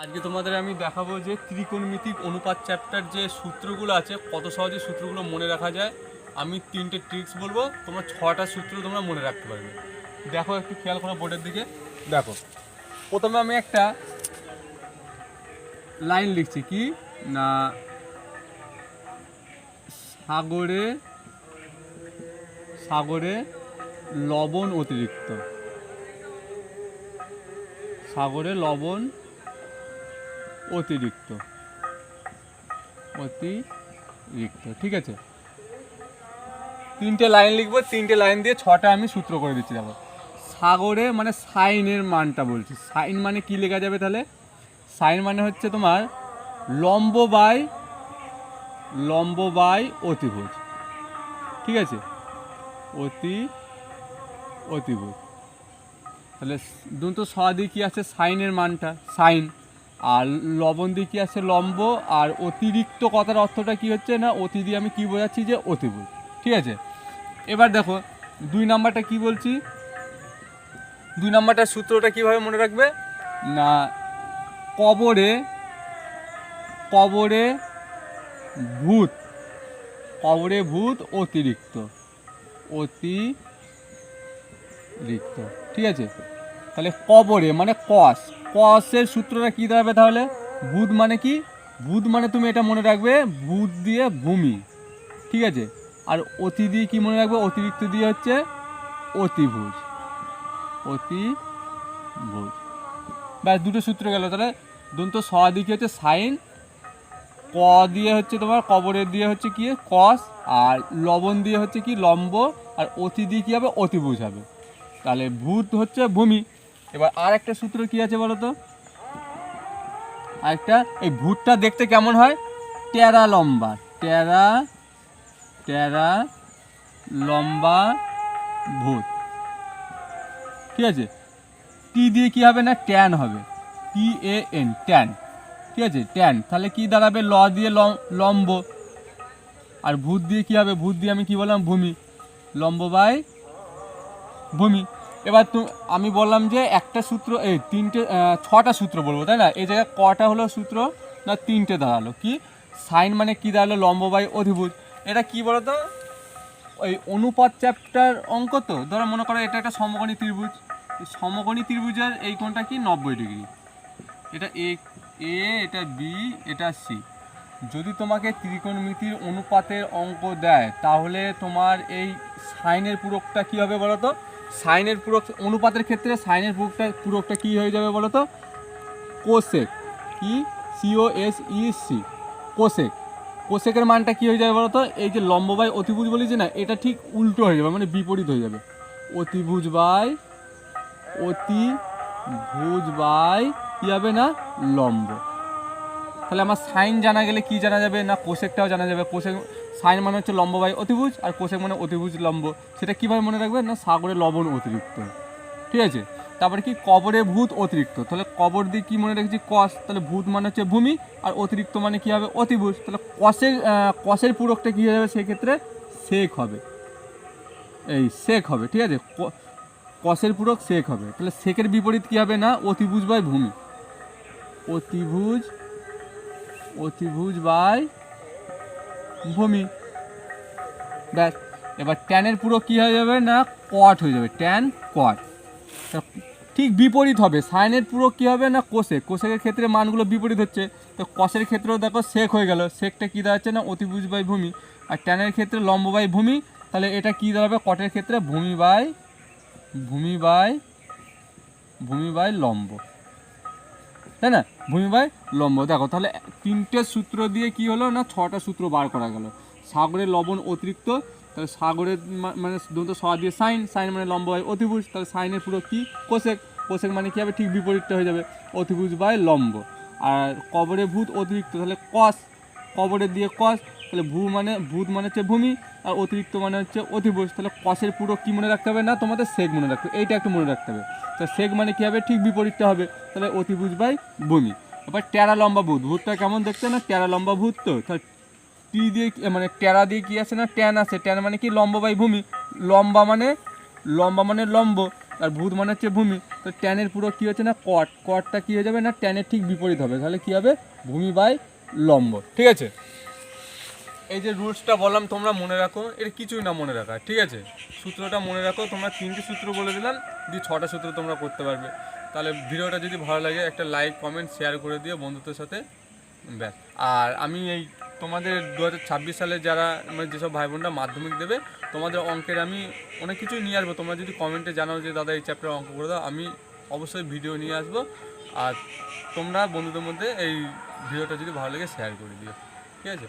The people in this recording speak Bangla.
আজকে তোমাদের আমি দেখাবো যে ত্রিকোণমিতিক অনুপাত চ্যাপ্টার যে সূত্রগুলো আছে কত সহজে সূত্রগুলো মনে রাখা যায়। আমি 3টে ট্রিক্স বলবো, তোমরা 6টা সূত্র তোমরা মনে রাখতে পারবে। দেখো একটু খেয়াল করো বোর্ডের দিকে। দেখো প্রথমে আমি একটা লাইন লিখছি, কি না সাগরে সাগরে লবণ অতিরিক্ত, সাগরে লবণ অতিরিক্ত অতিরিক্ত ঠিক আছে। 3টে লাইন লিখবো, 3টে লাইন দিয়ে 6টা আমি সূত্র করে দিচ্ছি। দেখো সাগরে মানে সাইনের মানটা বলছি। সাইন মানে কি লেখা যাবে তাহলে? সাইন মানে হচ্ছে তোমার লম্ব বাই অতিভুজ, ঠিক আছে, অতিভুজ। তাহলে দুটো স দিয়ে কী আছে সাইনের মানটা সাইন, আর লবণ দিয়ে কী আছে লম্ব, আর অতিরিক্ত কথার অর্থটা কি হচ্ছে না অতি দিয়ে আমি কি বোঝাচ্ছি যে অতিভুজ, ঠিক আছে। এবার দেখো 2 নাম্বারটা কি বলছি। 2 নাম্বারটার সূত্রটা কিভাবে মনে রাখবে না কবরে ভূত অতিরিক্ত, ঠিক আছে। তাহলে কবরে মানে কসের সূত্রটা কী দাঁড়াবে তাহলে? ভূত মানে কি? ভূত মানে তুমি এটা মনে রাখবে ভূত দিয়ে ভূমি, ঠিক আছে। আর অতি দিয়ে কি মনে রাখবে? অতিরিক্ত দিয়ে হচ্ছে অতিভুজ। ব্যাস দুটো সূত্র গেল। তাহলে দন্ত স দিয়ে কি হচ্ছে সাইন, ক দিয়ে হচ্ছে তোমার কবরের দিয়ে হচ্ছে কি কস, আর লবণ দিয়ে হচ্ছে কি লম্ব, আর অতি দিয়ে কী হবে অতিভুজ হবে। তাহলে ভূত হচ্ছে ভূমি। এবার আর একটা সূত্র কি আছে বলো তো? আরেকটা, এই ভূতটা দেখতে কেমন হয়? টেরা লম্বা ভূত, ঠিক আছে। টি দিয়ে কি হবে না ট্যান হবে, TAN ট্যান, ঠিক আছে, ট্যান। তাহলে কি দাঁড়াবে? ল দিয়ে লম্ব, আর ভূত দিয়ে কি হবে? ভূত দিয়ে আমি কি বললাম ভূমি, লম্ব বাই ভূমি। এবার আমি বললাম যে একটা সূত্র, এই 6টা সূত্র বলবো, তাই না? এই জায়গায় কটা হলো সূত্র না 3টে দাঁড়ালো। কি সাইন মানে কি দাঁড়ালো? লম্ব বাই অধিভুজ। এটা কি বলতো ওই অনুপাত চ্যাপ্টার অঙ্ক। তো ধরো মনে করো এটা একটা সমকোণী ত্রিভুজ, সমকোণী ত্রিভুজের এই কোণটা কি 90 ডিগ্রি, এটা এ, এটা বি, এটা সি। যদি তোমাকে ত্রিকোণমিতির অনুপাতের অঙ্ক দেয় তাহলে তোমার এই সাইনের পূরকটা কী হবে বলো তো? সাইনের পূরক অনুপাতের ক্ষেত্রে সাইনের পূরকটা কী হয়ে যাবে বলো তো? কোসেক, কি COSEC, কোসেকের মানটা কী হয়ে যাবে বলো তো? এই যে লম্ব বাই অতিভুজ বলেছি না, এটা ঠিক উল্টো হয়ে যাবে, মানে বিপরীত হয়ে যাবে। অতিভুজ বাই কী হবে না লম্ব। তাহলে আমার সাইন জানা গেলে কি জানা যাবে না কোসেকটাও জানা যাবে। কোসেক সাইন মানে হচ্ছে লম্ব বাই অতিভুজ, আর কোসেক মানে অতিভুজ লম্ব। সেটা কীভাবে মনে রাখবে না সাগরে লবণ অতিরিক্ত, ঠিক আছে। তারপরে কি কবরে ভূত অতিরিক্ত, তাহলে কবর দিয়ে কী মনে রেখেছি কস, তাহলে ভূত মানে হচ্ছে ভূমি, আর অতিরিক্ত মানে কী হবে অতিভুজ। তাহলে কসের পূরকটা কী হয়ে যাবে সেক্ষেত্রে? সেক হবে, এই সেক হবে, ঠিক আছে। কসের পূরক সেক হবে। তাহলে সেকের বিপরীত কী হবে না অতিভুজ বাই ভূমি, অতিভুজ বাই ভূমি, ব্যাস। এবার ট্যানের পুরো কী হয়ে যাবে না কট হয়ে যাবে, ট্যান কট। ঠিক বিপরীত হবে, সাইনের পুরো কী হবে না কোসেকের ক্ষেত্রে মানগুলো বিপরীত হচ্ছে। তো কসের ক্ষেত্রেও দেখো সেক হয়ে গেল, সেকটা কী দাঁড়াচ্ছে না অতিভুজ বাই ভূমি, আর ট্যানের ক্ষেত্রে লম্ব বাই ভূমি। তাহলে এটা কী দাঁড়াবে? কটের ক্ষেত্রে ভূমি বাই লম্ব, তাই না? ভূমি বাই লম্ব। দেখো তাহলে 3টে সূত্র দিয়ে কি হলো না 6টা সূত্র বার করা গেল। সাগরের লবণ অতিরিক্ত, তাহলে সাগরের মানে দুটো স দিয়ে সাইন মানে লম্ব বাই অতিভুজ, তাহলে সাইনের পুরো কি কোসেক মানে কী হবে? ঠিক বিপরীতটা হয়ে যাবে অতিভুজ বাই লম্ব। আর কবরে ভূত অতিরিক্ত, তাহলে কবরের দিয়ে কস, তাহলে ভূত মানে হচ্ছে ভূমি, আর অতিরিক্ত মানে হচ্ছে অতিভুজ। তাহলে কসের পুরো কী মনে রাখতে হবে না তোমাদের? সেক মনে রাখতে হবে, এইটা একটু মনে রাখতে হবে। তো সেক মানে কী হবে? ঠিক বিপরীতটা হবে, তাহলে অতিভুজ বাই ভূমি। এবার টেরা লম্বা ভূতটা কেমন দেখতে না টেরা লম্বা ভূত। তো তাহলে টি দিয়ে মানে টেরা দিয়ে কী আছে না ট্যান আছে, ট্যান মানে কি লম্ব বাই ভূমি, লম্বা মানে লম্ব, আর ভূত মানে হচ্ছে ভূমি, তো ট্যানের পুরো কী হচ্ছে না কট, কটটা কী হয়ে যাবে না ট্যানের ঠিক বিপরীত হবে, তাহলে কী হবে ভূমি বাই লম্ব। ঠিক আছে, এই যে রুলসটা বললাম তোমরা মনে রাখো, এটা কিছুই না মনে রাখা, ঠিক আছে, সূত্রটা মনে রাখো, তোমরা 3টে সূত্র বলে দিলাম, দিয়ে 6টা সূত্র তোমরা করতে পারবে। তাহলে ভিডিওটা যদি ভালো লাগে একটা লাইক কমেন্ট শেয়ার করে দিও বন্ধুদের সাথে, ব্যাস। আর আমি এই তোমাদের 2026 সালে যারা মানে যেসব ভাই বোনরা মাধ্যমিক দেবে, তোমাদের অঙ্কের আমি অনেক কিছুই নিয়ে আসবো, তোমরা যদি কমেন্টে জানাও যে দাদা এই চ্যাপ্টার অঙ্ক করে দাও, আমি অবশ্যই ভিডিও নিয়ে আসবো। আর তোমরা বন্ধুদের মধ্যে এই ভিডিওটা যদি ভালো লাগে শেয়ার করে দিও, ঠিক আছে।